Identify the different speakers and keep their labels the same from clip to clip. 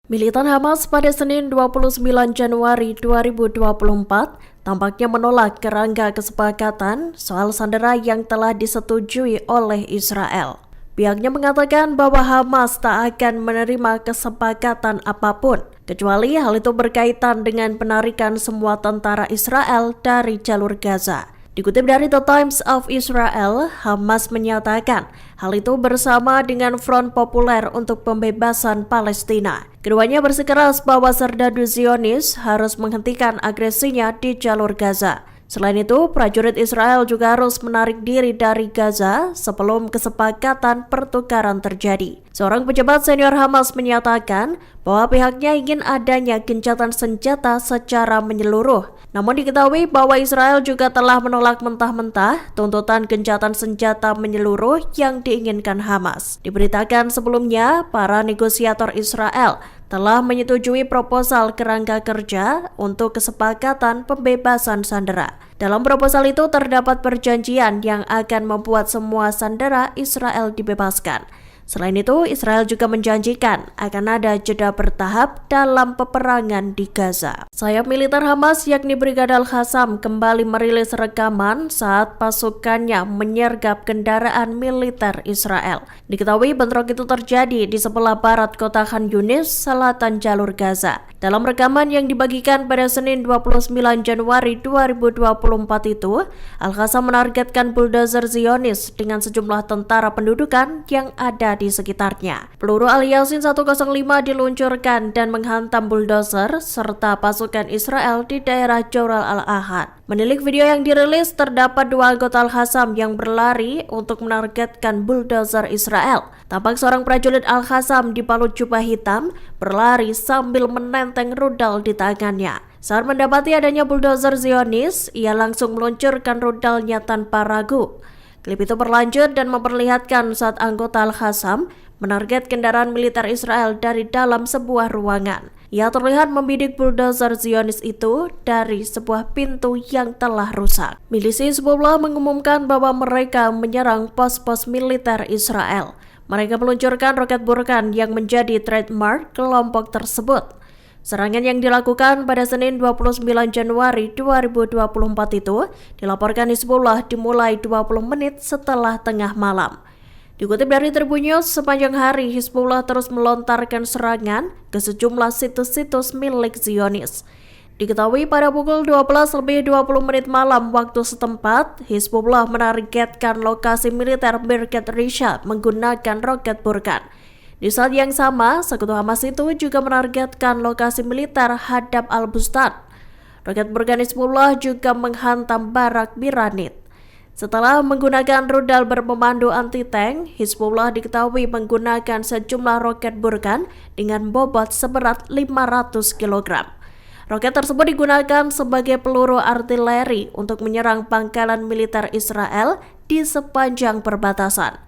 Speaker 1: Militan Hamas pada Senin 29 Januari 2024 tampaknya menolak kerangka kesepakatan soal sandera yang telah disetujui oleh Israel. Pihaknya mengatakan bahwa Hamas tak akan menerima kesepakatan apapun, kecuali hal itu berkaitan dengan penarikan semua tentara Israel dari jalur Gaza. Dikutip dari The Times of Israel, Hamas menyatakan hal itu bersama dengan Front Populer untuk Pembebasan Palestina. Keduanya bersikeras bahwa serdadu Zionis harus menghentikan agresinya di jalur Gaza. Selain itu, prajurit Israel juga harus menarik diri dari Gaza sebelum kesepakatan pertukaran terjadi. Seorang pejabat senior Hamas menyatakan bahwa pihaknya ingin adanya gencatan senjata secara menyeluruh. Namun diketahui bahwa Israel juga telah menolak mentah-mentah tuntutan gencatan senjata menyeluruh yang diinginkan Hamas. Diberitakan sebelumnya, para negosiator Israel telah menyetujui proposal kerangka kerja untuk kesepakatan pembebasan sandera. Dalam proposal itu terdapat perjanjian yang akan membuat semua sandera Israel dibebaskan. Selain itu, Israel juga menjanjikan akan ada jeda bertahap dalam peperangan di Gaza. Sayap militer Hamas yakni Brigada Al-Qassam kembali merilis rekaman saat pasukannya menyergap kendaraan militer Israel. Diketahui bentrok itu terjadi di sebelah barat kota Khan Yunis, selatan jalur Gaza. Dalam rekaman yang dibagikan pada Senin 29 Januari 2024 itu, Al-Qassam menargetkan bulldozer Zionis dengan sejumlah tentara pendudukan yang ada di sekitarnya. Peluru Al-Yasin 105 diluncurkan dan menghantam bulldozer serta pasukan Israel di daerah Joral Al-Ahad. Menilik video yang dirilis, terdapat dua anggota Al-Qassam yang berlari untuk menargetkan bulldozer Israel. Tampak seorang prajurit Al-Qassam dibalut jubah hitam berlari sambil menenteng rudal di tangannya. Saat mendapati adanya bulldozer Zionis, ia langsung meluncurkan rudalnya tanpa ragu. Klip itu berlanjut dan memperlihatkan saat anggota Al-Qassam menarget kendaraan militer Israel dari dalam sebuah ruangan. Ia terlihat membidik bulldozer Zionis itu dari sebuah pintu yang telah rusak. Milisi Hizbullah mengumumkan bahwa mereka menyerang pos-pos militer Israel. Mereka meluncurkan roket Burkan yang menjadi trademark kelompok tersebut. Serangan yang dilakukan pada Senin 29 Januari 2024 itu dilaporkan Hizbullah dimulai 20 menit setelah tengah malam. Dikutip dari Tribun News, sepanjang hari Hizbullah terus melontarkan serangan ke sejumlah situs-situs milik Zionis. Diketahui pada pukul 12:20 malam waktu setempat, Hizbullah menargetkan lokasi militer Birkat Rishad menggunakan roket Burkan. Di saat yang sama, sekutu Hamas itu juga menargetkan lokasi militer Hadab al-Bustan. Roket Burkan Hizbullah juga menghantam barak Biranit. Setelah menggunakan rudal berpemandu anti-tank, Hizbullah diketahui menggunakan sejumlah roket Burkan dengan bobot seberat 500 kg. Roket tersebut digunakan sebagai peluru artileri untuk menyerang pangkalan militer Israel di sepanjang perbatasan.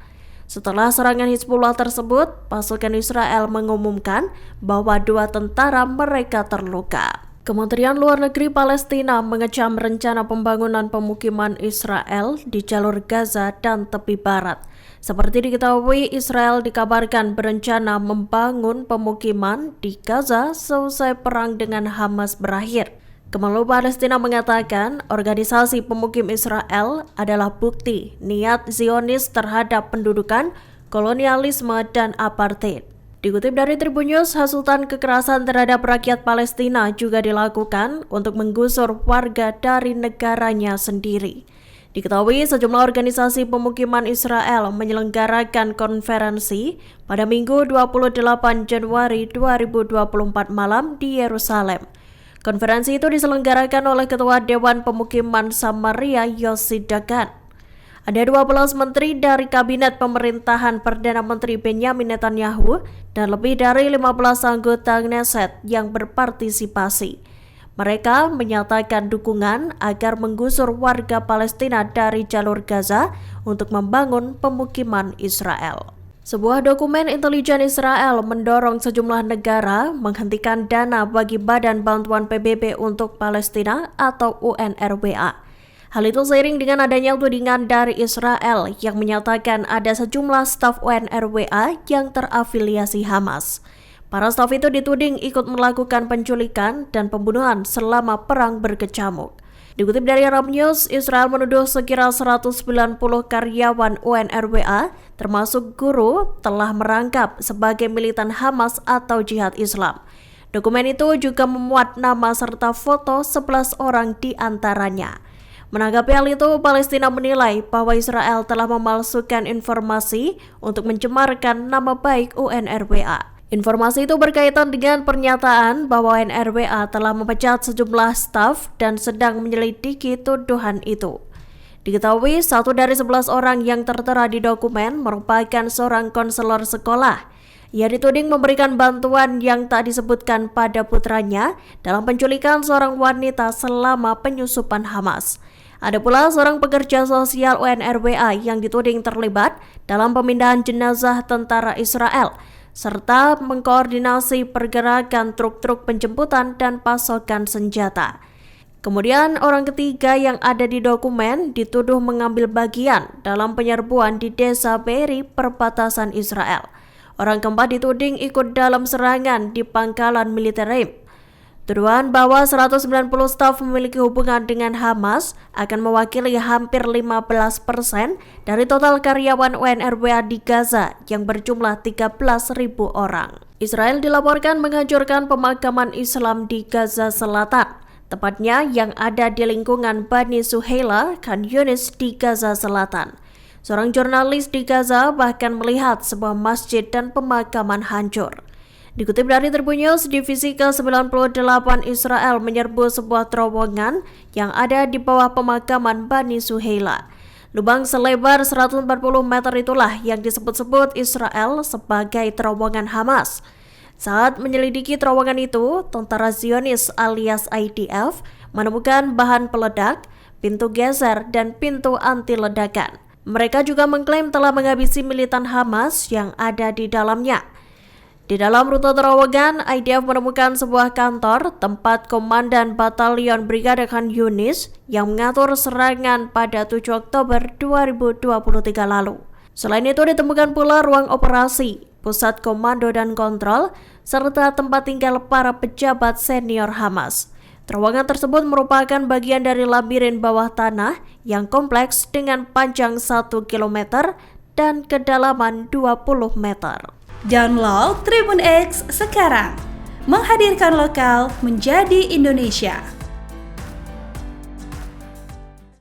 Speaker 1: Setelah serangan Hizbullah tersebut, pasukan Israel mengumumkan bahwa 2 tentara mereka terluka. Kementerian Luar Negeri Palestina mengecam rencana pembangunan pemukiman Israel di jalur Gaza dan tepi barat. Seperti diketahui, Israel dikabarkan berencana membangun pemukiman di Gaza seusai perang dengan Hamas berakhir. Kemenlu Palestina mengatakan organisasi pemukim Israel adalah bukti niat Zionis terhadap pendudukan, kolonialisme, dan apartheid. Dikutip dari Tribun News, hasutan kekerasan terhadap rakyat Palestina juga dilakukan untuk menggusur warga dari negaranya sendiri. Diketahui sejumlah organisasi pemukiman Israel menyelenggarakan konferensi pada Minggu 28 Januari 2024 malam di Yerusalem. Konferensi itu diselenggarakan oleh Ketua Dewan Pemukiman Samaria Yossi Dagan. Ada 12 menteri dari Kabinet Pemerintahan Perdana Menteri Benyamin Netanyahu dan lebih dari 15 anggota Knesset yang berpartisipasi. Mereka menyatakan dukungan agar menggusur warga Palestina dari jalur Gaza untuk membangun pemukiman Israel. Sebuah dokumen intelijen Israel mendorong sejumlah negara menghentikan dana bagi Badan Bantuan PBB untuk Palestina atau UNRWA. Hal itu seiring dengan adanya tudingan dari Israel yang menyatakan ada sejumlah staf UNRWA yang terafiliasi Hamas. Para staf itu dituding ikut melakukan penculikan dan pembunuhan selama perang berkecamuk. Dikutip dari Arab News, Israel menuduh sekira 190 karyawan UNRWA, termasuk guru, telah merangkap sebagai militan Hamas atau Jihad Islam. Dokumen itu juga memuat nama serta foto 11 orang di antaranya. Menanggapi hal itu, Palestina menilai bahwa Israel telah memalsukan informasi untuk mencemarkan nama baik UNRWA. Informasi itu berkaitan dengan pernyataan bahwa UNRWA telah memecat sejumlah staf dan sedang menyelidiki tuduhan itu. Diketahui 1 dari 11 orang yang tertera di dokumen merupakan seorang konselor sekolah. Ia dituding memberikan bantuan yang tak disebutkan pada putranya dalam penculikan seorang wanita selama penyusupan Hamas. Ada pula seorang pekerja sosial UNRWA yang dituding terlibat dalam pemindahan jenazah tentara Israel, serta mengkoordinasi pergerakan truk-truk penjemputan dan pasokan senjata. Kemudian orang ketiga yang ada di dokumen dituduh mengambil bagian dalam penyerbuan di desa Be'eri perbatasan Israel. Orang keempat dituding ikut dalam serangan di pangkalan militer Reim. Tuduhan bahwa 190 staf memiliki hubungan dengan Hamas akan mewakili hampir 15% dari total karyawan UNRWA di Gaza yang berjumlah 13.000 orang. Israel dilaporkan menghancurkan pemakaman Islam di Gaza Selatan, tepatnya yang ada di lingkungan Bani Suhaila, Khan Yunis di Gaza Selatan. Seorang jurnalis di Gaza bahkan melihat sebuah masjid dan pemakaman hancur. Dikutip dari Tribun News, Divisi ke-98 Israel menyerbu sebuah terowongan yang ada di bawah pemakaman Bani Suhaila. Lubang selebar 140 meter itulah yang disebut-sebut Israel sebagai terowongan Hamas. Saat menyelidiki terowongan itu, tentara Zionis alias IDF menemukan bahan peledak, pintu geser, dan pintu anti-ledakan. Mereka juga mengklaim telah menghabisi militan Hamas yang ada di dalamnya. Di dalam rute terowongan, IDF menemukan sebuah kantor tempat Komandan Batalion Brigade Khan Yunis yang mengatur serangan pada 7 Oktober 2023 lalu. Selain itu ditemukan pula ruang operasi, pusat komando dan kontrol, serta tempat tinggal para pejabat senior Hamas. Terowongan tersebut merupakan bagian dari labirin bawah tanah yang kompleks dengan panjang 1 km dan kedalaman 20 meter.
Speaker 2: Download Tribun X sekarang, menghadirkan lokal menjadi Indonesia.